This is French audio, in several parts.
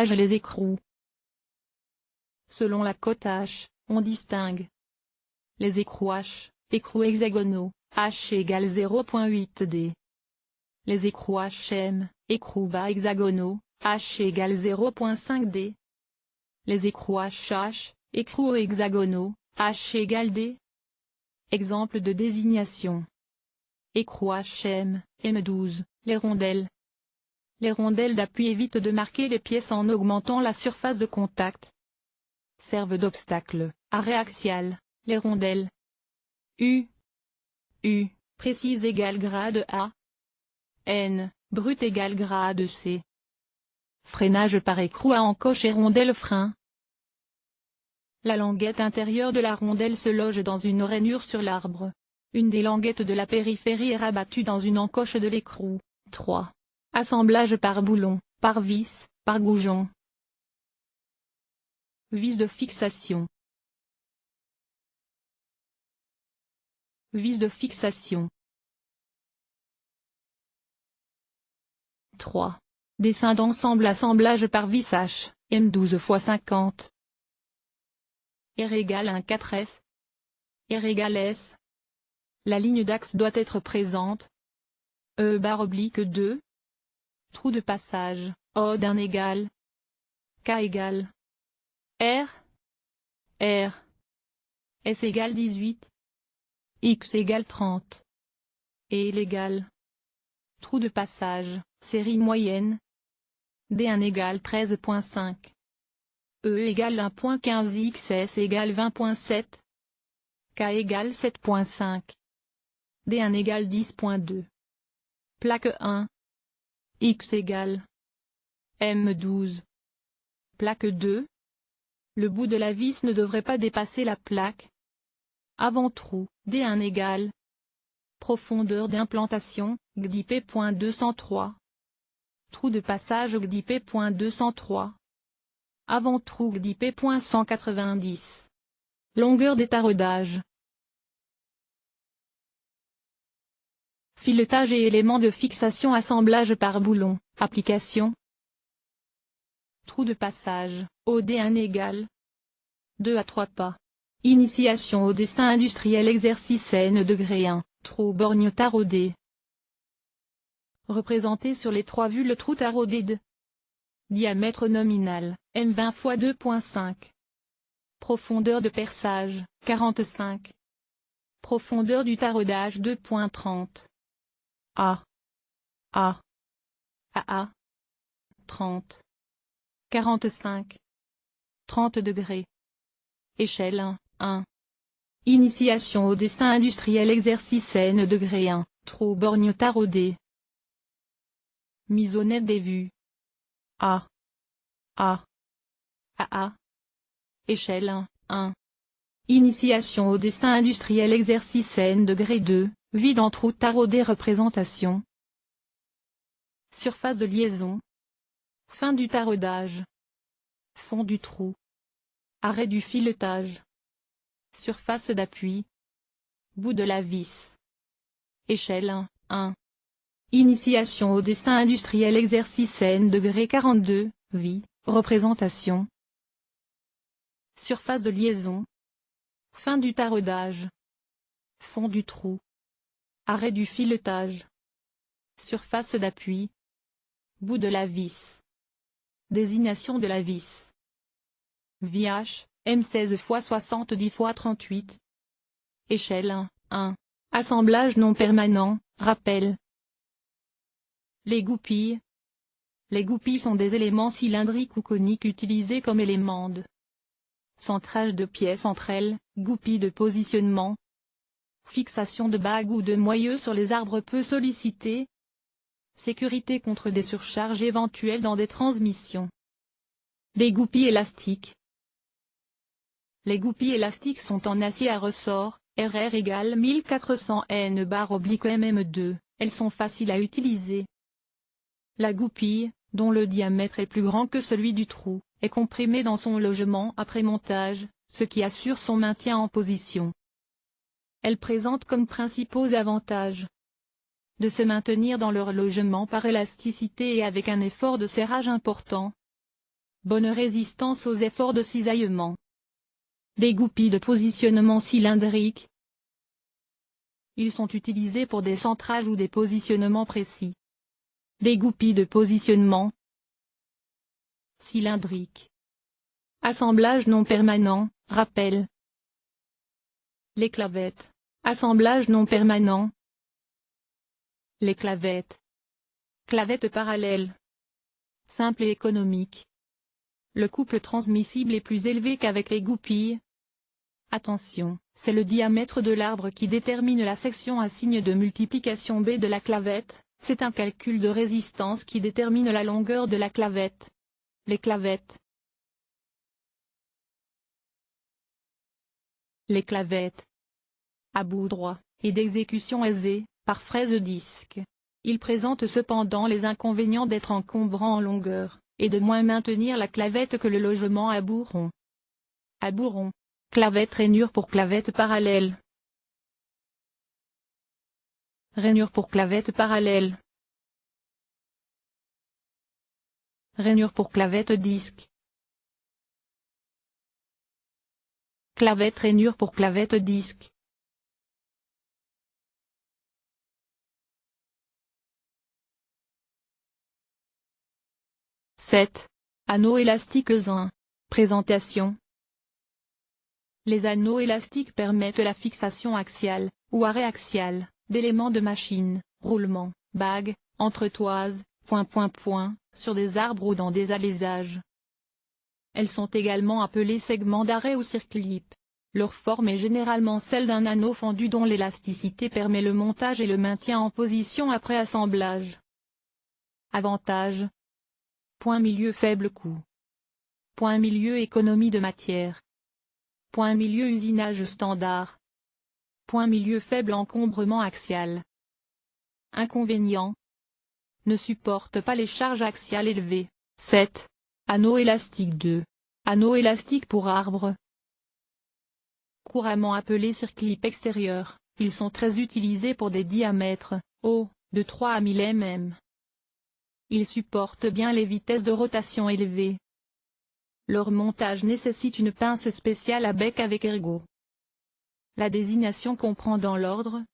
Les écrous. Selon la cote H, on distingue les écrous H, écrous hexagonaux, H égale 0,8 d. Les écrous HM, écrous bas hexagonaux, H égale 0,5 d. Les écrous HH, écrous hexagonaux, H égale d. Exemple de désignation. Écrou HM, M12, les rondelles. Les rondelles d'appui évitent de marquer les pièces en augmentant la surface de contact. Servent d'obstacle, arrêt axial, les rondelles. U. Précise égale grade A. N. Brut égale grade C. Freinage par écrou à encoche et rondelle frein. La languette intérieure de la rondelle se loge dans une rainure sur l'arbre. Une des languettes de la périphérie est rabattue dans une encoche de l'écrou. 3. Assemblage par boulon, par vis, par goujon. Vis de fixation. Vis de fixation. 3. Dessin d'ensemble assemblage par vis H, M12 x 50. R égale 1 4S. R égale S. La ligne d'axe doit être présente. E barre oblique 2. Trou de passage, O d'un égal. K égale. R. S égale 18. X égale 30. Et l'égale. Trou de passage, série moyenne. D1 égale 13.5. E égale 1.15 XS égale 20.7. K égale 7.5. D1 égale 10.2. Plaque 1. X égale M12. Plaque 2. Le bout de la vis ne devrait pas dépasser la plaque. Avant-trou, D1 égale. Profondeur d'implantation, GDP.203. Trou de passage GDP.203. Avant-trou GDP.190. Longueur d'étardage. Filetage et éléments de fixation assemblage par boulon, application. Trou de passage, OD1 égale 2 à 3 pas. Initiation au dessin industriel exercice N degré 1, trou borgne taraudé. Représenté sur les trois vues le trou taraudé de diamètre nominal, M20 x 2.5. Profondeur de perçage, 45. Profondeur du taraudage 2.30. AA 30. 45. 30 degrés. Échelle 1. Initiation au dessin industriel exercice N degré 1, trou borgne taraudé. Mise au net des vues. AA. Échelle 1. Initiation au dessin industriel exercice N degré 2, vide en trou taraudé représentation. Surface de liaison. Fin du taraudage. Fond du trou. Arrêt du filetage. Surface d'appui. Bout de la vis. Échelle 1. Initiation au dessin industriel exercice N degré 42, vie, représentation. Surface de liaison. Fin du taraudage. Fond du trou. Arrêt du filetage. Surface d'appui. Bout de la vis. Désignation de la vis. VH, M16 x 70 x 38. Échelle 1. Assemblage non permanent, rappel. Les goupilles. Les goupilles sont des éléments cylindriques ou coniques utilisés comme éléments de centrage de pièces entre elles, goupilles de positionnement. Fixation de bagues ou de moyeux sur les arbres peu sollicités. Sécurité contre des surcharges éventuelles dans des transmissions. Les goupilles élastiques. Les goupilles élastiques sont en acier à ressort, RR égale 1400 N/MM2, elles sont faciles à utiliser. La goupille, dont le diamètre est plus grand que celui du trou, est comprimée dans son logement après montage, ce qui assure son maintien en position. Elle présente comme principaux avantages de se maintenir dans leur logement par élasticité et avec un effort de serrage important, bonne résistance aux efforts de cisaillement. Des goupilles de positionnement cylindrique. Ils sont utilisés pour des centrages ou des positionnements précis. Des goupilles de positionnement cylindrique. Assemblage non permanent, rappel. Les clavettes. Assemblage non permanent. Les clavettes. Clavettes parallèles. Simple et économique. Le couple transmissible est plus élevé qu'avec les goupilles. Attention, c'est le diamètre de l'arbre qui détermine la section à signe de multiplication B de la clavette, c'est un calcul de résistance qui détermine la longueur de la clavette. Les clavettes. Les clavettes. À bout droit, et d'exécution aisée, par fraise disque. Ils présentent cependant les inconvénients d'être encombrants en longueur, et de moins maintenir la clavette que le logement à bout rond. À bout rond. Clavette rainure pour clavette parallèle. Rainure pour clavette parallèle. Rainure pour clavette disque. Clavette rainure pour clavette disque. Anneaux élastiques 1. Présentation. Les anneaux élastiques permettent la fixation axiale, ou arrêt axial, d'éléments de machine, roulement, bagues, entretoises, sur des arbres ou dans des alaisages. Elles sont également appelées segments d'arrêt ou circlip. Leur forme est généralement celle d'un anneau fendu dont l'élasticité permet le montage et le maintien en position après assemblage. Avantages. Point milieu faible coût. Point milieu économie de matière. Point milieu usinage standard. Point milieu faible encombrement axial. Inconvénients. Ne supporte pas les charges axiales élevées. 7. Anneaux élastiques 2. Anneaux élastiques pour arbres. Couramment appelés circlip extérieur, ils sont très utilisés pour des diamètres, hauts, de 3 à 1000 mm. Ils supportent bien les vitesses de rotation élevées. Leur montage nécessite une pince spéciale à bec avec ergot. La désignation comprend dans l'ordre.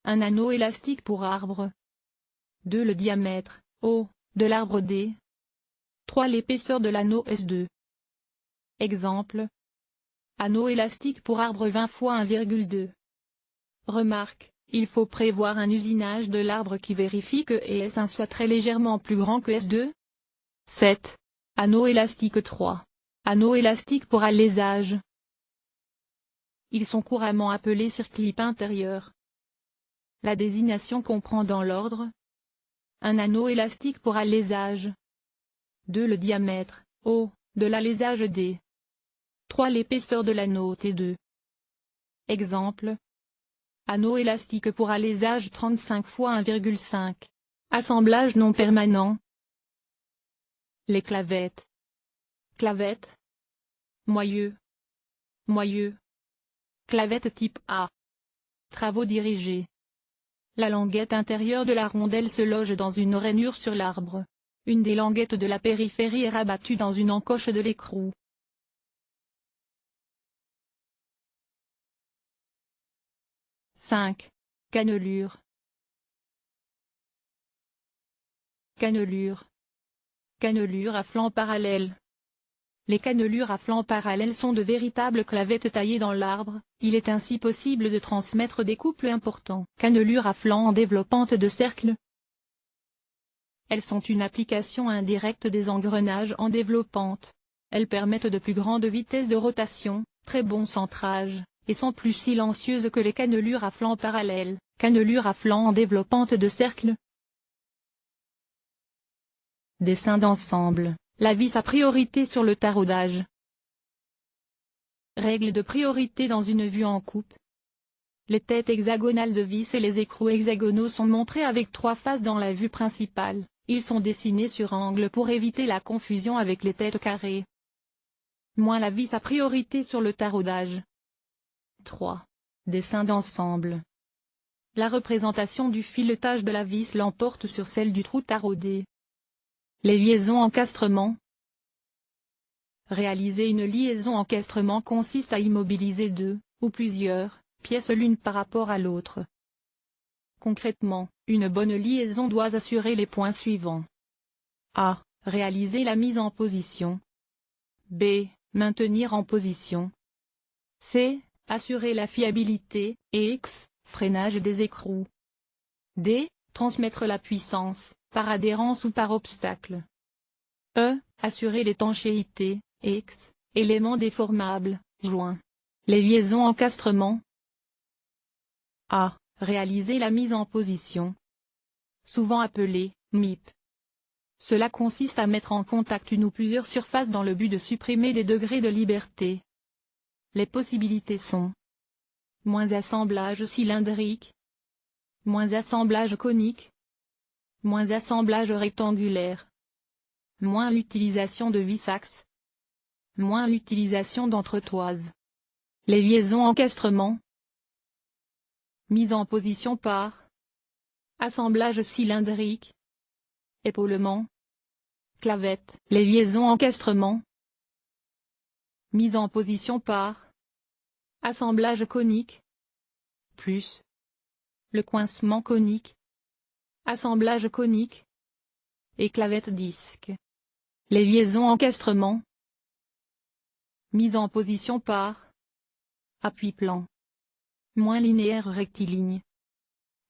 Un anneau élastique pour arbre. 2. Le diamètre, O, de l'arbre D. 3. L'épaisseur de l'anneau S2. Exemple. Anneau élastique pour arbre 20 x 1,2. Remarque, il faut prévoir un usinage de l'arbre qui vérifie que S1 soit très légèrement plus grand que S2. 7. Anneau élastique 3. Anneaux élastiques pour alésage. Ils sont couramment appelés circlip intérieur. La désignation comprend dans l'ordre. Un anneau élastique pour alésage. 2. Le diamètre, O, de l'alésage D. 3. L'épaisseur de l'anneau T2. Exemple. Anneau élastique pour alésage 35 x 1,5. Assemblage non permanent. Les clavettes. Clavettes. Moyeu. Moyeu. Clavette type A. Travaux dirigés. La languette intérieure de la rondelle se loge dans une rainure sur l'arbre. Une des languettes de la périphérie est rabattue dans une encoche de l'écrou. Cannelure. Cannelure. Cannelure à flanc parallèle. Les cannelures à flanc parallèle sont de véritables clavettes taillées dans l'arbre, il est ainsi possible de transmettre des couples importants. Cannelure à flanc en développante de cercle. Elles sont une application indirecte des engrenages en développante. Elles permettent de plus grandes vitesses de rotation, très bon centrage, et sont plus silencieuses que les cannelures à flanc parallèle. Cannelure à flanc en développante de cercle. Dessin d'ensemble. La vis a priorité sur le taraudage. Règle de priorité dans une vue en coupe. Les têtes hexagonales de vis et les écrous hexagonaux sont montrés avec 3 faces dans la vue principale. Ils sont dessinés sur angle pour éviter la confusion avec les têtes carrées. Moins la vis a priorité sur le taraudage. 3. Dessin d'ensemble. La représentation du filetage de la vis l'emporte sur celle du trou taraudé. Les liaisons encastrement. Réaliser une liaison encastrement consiste à immobiliser deux, ou plusieurs, pièces l'une par rapport à l'autre. Concrètement, une bonne liaison doit assurer les points suivants. A. Réaliser la mise en position. B. Maintenir en position. C. Assurer la fiabilité, et X. Freinage des écrous. D. Transmettre la puissance, par adhérence ou par obstacle. E. Assurer l'étanchéité, X. Éléments déformables, joints. Les liaisons encastrement. A. Réaliser la mise en position. Souvent appelée MIP. Cela consiste à mettre en contact une ou plusieurs surfaces dans le but de supprimer des degrés de liberté. Les possibilités sont moins assemblage cylindrique, moins assemblage conique, moins assemblage rectangulaire, moins l'utilisation de vis-axe, moins l'utilisation d'entretoises. Les liaisons encastrement. Mise en position par assemblage cylindrique, épaulement, clavette. Les liaisons encastrement. Mise en position par assemblage conique, plus le coincement conique, assemblage conique et clavette disque. Les liaisons encastrement. Mise en position par appui plan, moins linéaire rectiligne,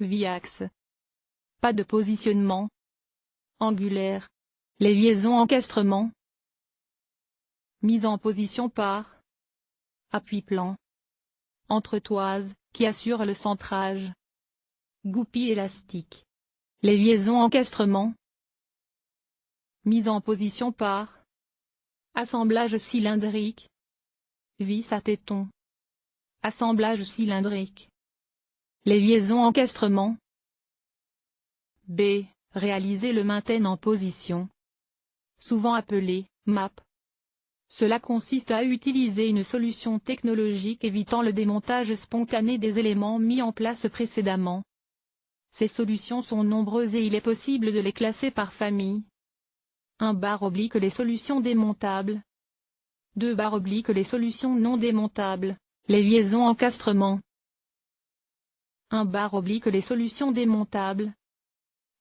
vie-axe. Pas de positionnement angulaire. Les liaisons encastrement. Mise en position par appui plan, entretoise, qui assure le centrage. Goupille élastique. Les liaisons encastrement. Mise en position par assemblage cylindrique, vis à téton. Assemblage cylindrique. Les liaisons encastrement. B. Réaliser le maintien en position. Souvent appelé MAP. Cela consiste à utiliser une solution technologique évitant le démontage spontané des éléments mis en place précédemment. Ces solutions sont nombreuses et il est possible de les classer par famille. 1 / les solutions démontables. 2 / les solutions non démontables. Les liaisons encastrement. 1 / les solutions démontables.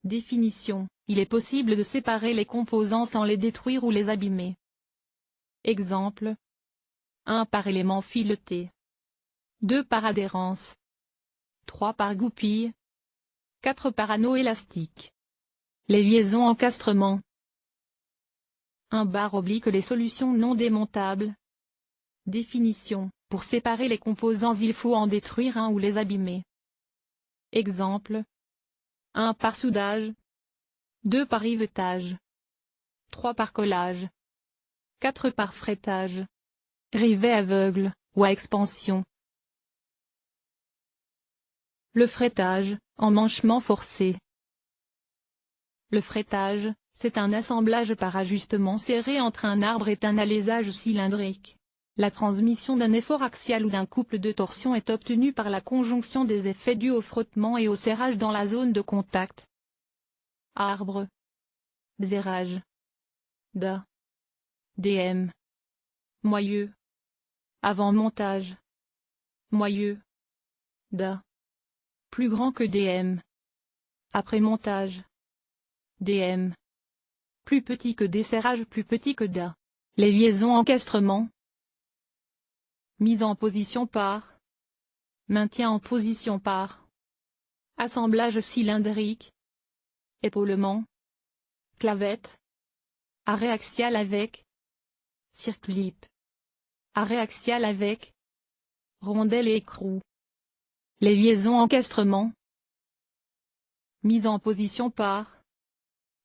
Définition. Il est possible de séparer les composants sans les détruire ou les abîmer. Exemple. 1 par élément fileté. 2 par adhérence. 3 par goupille. 4 par anneau élastique. Les liaisons encastrement. 1 / les solutions non démontables. Définition. Pour séparer les composants il faut en détruire un ou les abîmer. Exemple. 1 par soudage. 2 par rivetage. 3 par collage. 4 par fretage. Rivet aveugle, ou à expansion. Le fretage, emmanchement forcé. Le fretage, c'est un assemblage par ajustement serré entre un arbre et un alésage cylindrique. La transmission d'un effort axial ou d'un couple de torsion est obtenue par la conjonction des effets dus au frottement et au serrage dans la zone de contact. Arbre. Serrage. Da. DM. Moyeu. Avant-montage. Moyeu. Da. Plus grand que DM. Après-montage. DM. Plus petit que desserrage, plus petit que Da. Les liaisons encastrement. Mise en position par. Maintien en position par. Assemblage cylindrique. Épaulement. Clavette. Arrêt axial avec. Circlip. Arrêt axial avec. Rondelle et écrou. Les liaisons encastrement. Mise en position par.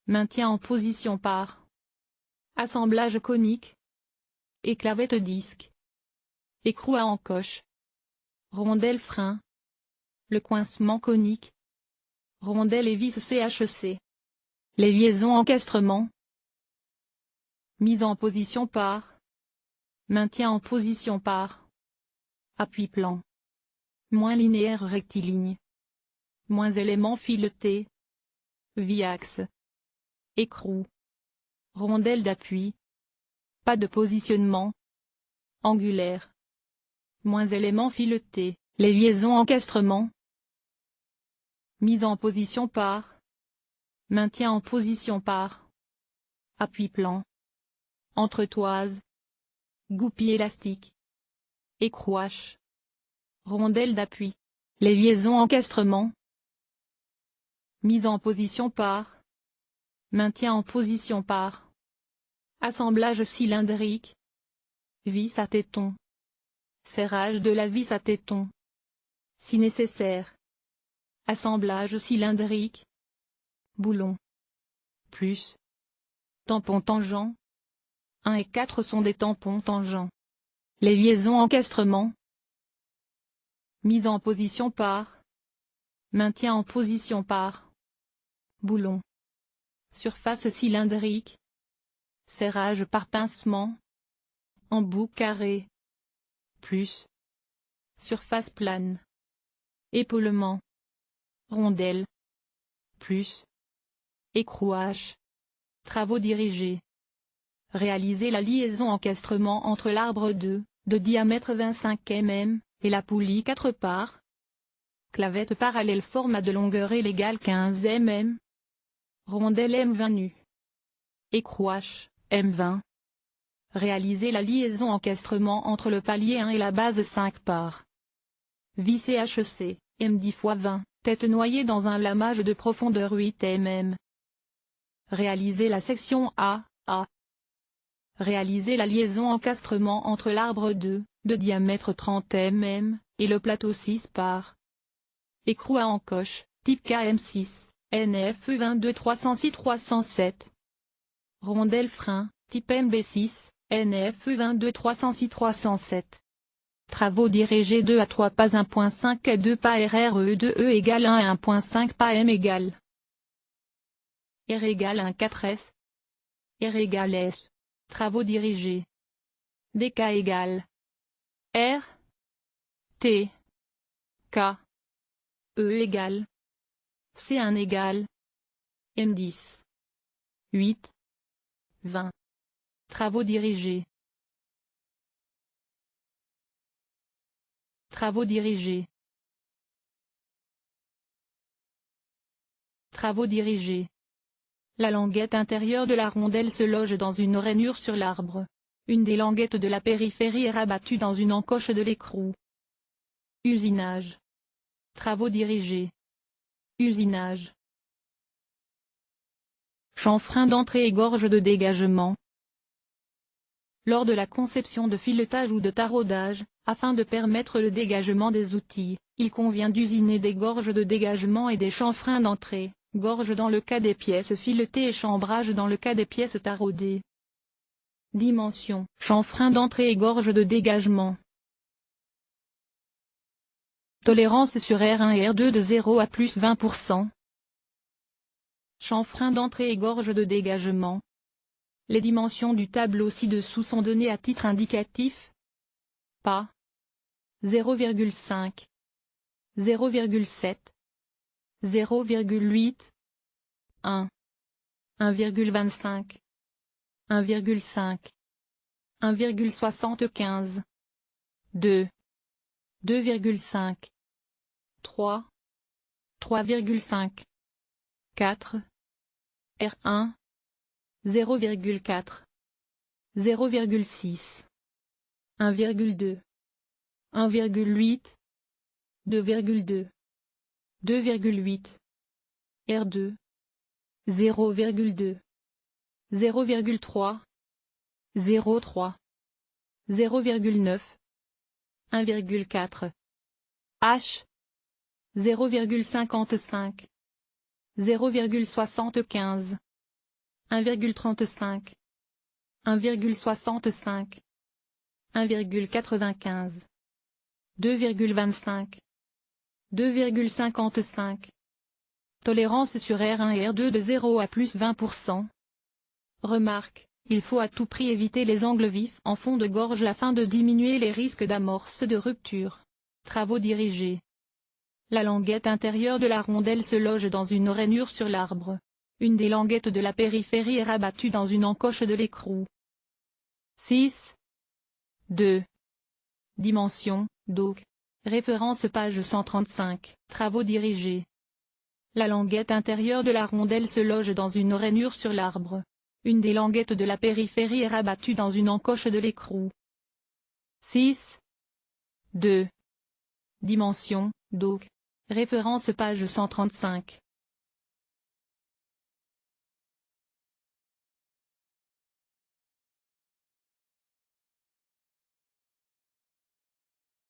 Maintien en position par. Assemblage conique. Et clavette disque. Écrou à encoche. Rondelle frein. Le coincement conique. Rondelle et vis CHC. Les liaisons encastrement. Mise en position par. Maintien en position par. Appui plan. Moins linéaire rectiligne. Moins élément fileté. Vie-axe. Écrou. Rondelle d'appui. Pas de positionnement angulaire. Moins éléments filetés, les liaisons encastrement. Mise en position par. Maintien en position par. Appui-plan. Entretoise. Goupille élastique. Écrouache. Rondelle d'appui. Les liaisons encastrement. Mise en position par. Maintien en position par. Assemblage cylindrique. Vis à téton. Serrage de la vis à téton. Si nécessaire. Assemblage cylindrique. Boulon. Plus. Tampon tangent. 1 et 4 sont des tampons tangents. Les liaisons encastrement. Mise en position par. Maintien en position par. Boulon. Surface cylindrique. Serrage par pincement. Embout carré. Plus. Surface plane. Épaulement. Rondelle. Plus. Écrouage. Travaux dirigés. Réaliser la liaison encastrement entre l'arbre de diamètre 25 mm, et la poulie 4 parts. Clavette parallèle format de longueur égale 15 mm. Rondelle M20 nu. Écrouache, M20. Réaliser la liaison encastrement entre le palier 1 et la base 5 parts. Vis HEC, M10 x 20, tête noyée dans un lamage de profondeur 8 mm. Réaliser la section A. Réaliser la liaison encastrement entre l'arbre de diamètre 30 mm, et le plateau 6 parts. Écrou à encoche, type KM6, NFE 22 306 307. Rondelle frein, type MB6, NFE 22 306 307. Travaux dirigés 2 à 3 pas 1.5 et 2 pas RRE 2E égale 1 à 1.5 pas M égale R égale 1 4S. R égale S. Travaux dirigés. DK égale R. T. K. E égale C1 égale M10. 8. 20. Travaux dirigés. Travaux dirigés. Travaux dirigés. La languette intérieure de la rondelle se loge dans une rainure sur l'arbre. Une des languettes de la périphérie est rabattue dans une encoche de l'écrou. Usinage. Travaux dirigés. Usinage. Chanfrein d'entrée et gorge de dégagement. Lors de la conception de filetage ou de taraudage, afin de permettre le dégagement des outils, il convient d'usiner des gorges de dégagement et des chanfreins d'entrée. Gorge dans le cas des pièces filetées et chambrage dans le cas des pièces taraudées. Dimension. Chanfrein d'entrée et gorge de dégagement. Tolérance sur R1 et R2 de 0 à plus 20%. Chanfrein d'entrée et gorge de dégagement. Les dimensions du tableau ci-dessous sont données à titre indicatif. Pas. 0,5. 0,7. 0,8, 1, 1,25, 1,5, 1,75, 2, 2,5, 3, 3,5, 4, R1, 0,4, 0,6, 1,2, 1,8, 2,2. 2,8. R2. 0,2. 0,3. 0,3. 0,9. 1,4. H. 0,55. 0,75. 1,35. 1,65. 1,95. 2,25. 2,55. Tolérance sur R1 et R2 de 0 à plus 20%. Remarque, il faut à tout prix éviter les angles vifs en fond de gorge afin de diminuer les risques d'amorce de rupture. Travaux dirigés. La languette intérieure de la rondelle se loge dans une rainure sur l'arbre. Une des languettes de la périphérie est rabattue dans une encoche de l'écrou. 6. 2. Dimension, donc. Référence page 135. Travaux dirigés. La languette intérieure de la rondelle se loge dans une rainure sur l'arbre. Une des languettes de la périphérie est rabattue dans une encoche de l'écrou. 6. 2. Dimension, donc. Référence page 135.